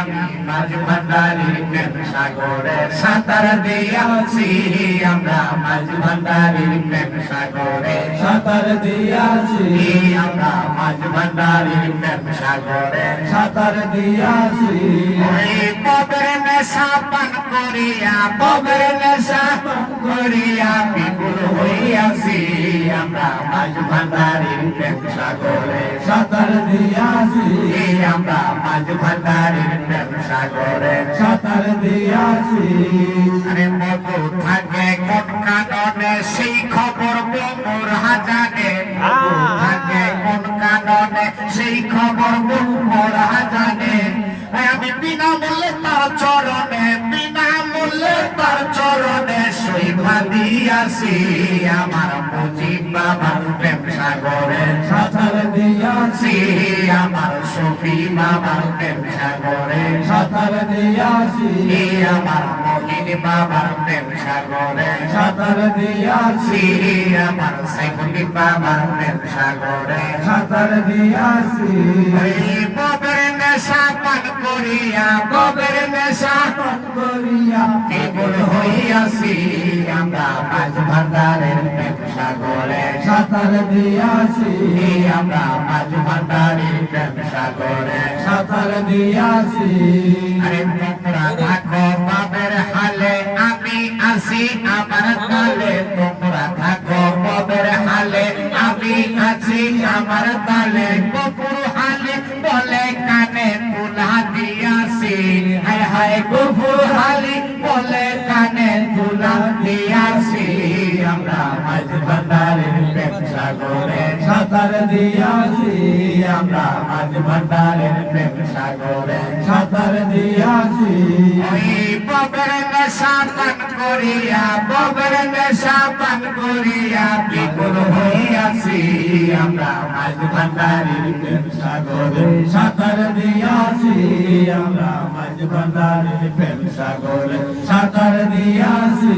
আমি মাঝ ভান্ডারির প্রেম সাগরে সাঁতার দিয়াছি আমরা মাঝ ভান্ডারির প্রেম সাগরে সাঁতার দিয়াছি আমরা মাঝ ভান্ডারির প্রেম সাগরে সাঁতার দিয়াছি ওই ববের নেশা পান করিয়া ববের নেশা পান করিয়া বিপুল হইয়াছি আমরা মাঝ ভান্ডারির প্রেম সাগরে সাঁতার দিয়াছি আমরা মাঝ ভান্ডারির প্রেম সাগরে সাঁতার দিয়াছি আরে মধু থাকে কোন কাননে সেই খবর মোর হাজানে মধু থাকে কোন কাননে সেই খবর মোর হাজানে আমি বিনা মূল্যে তার চরণে বিনা মূল্যে তার চরণে সইভা দিয়াছি আমার মুজিব বাবার প্রেম সাগরে সাঁতার দিয়াছি আমার সফি বাবার প্রেম সাগরে সাঁতার দিয়াছি আমার মহিন বাবার প্রেম সাগরে সাঁতার দিয়াছি আমার সাইফুলি বাবার প্রেম সাগরে সাঁতার দিয়াছি ববের নেশা পান করিয়া ববের নেশা পান করিয়া কেবল হইয়াছি আমরা মাঝ ভান্ডারের প্রেম সাগরে সাঁতার দিয়াছি আমরা মাঝ ভান্ডারের প্রেম সাগরে সাঁতার দিয়াছি আরে তোমরা থাকো বাবের হালে আমি আছি আমার তালে তোমরা থাকো বাবের হালে আমি আছি আমার তালে কপুর হালে বলে কানে তুলা দিয়াছি হায় হায় কপুর হালি বলে কানে তুলা দিয়াছি আমরা মাঝ ভান্ডারের প্রেম সাগরে সাঁতার দিয়াছি আমরা মাঝ ভান্ডারের প্রেম সাগরে সাঁতার দিয়াছি ওই ববের নেশা পান করিয়া ববের নেশা পান করিয়া বিপুল হইয়াছি আমরা মাঝ ভান্ডারির প্রেম সাগরে সাঁতার দিয়াছি আমরা মাঝ ভান্ডারের প্রেম সাগরে সাঁতার দিয়াছি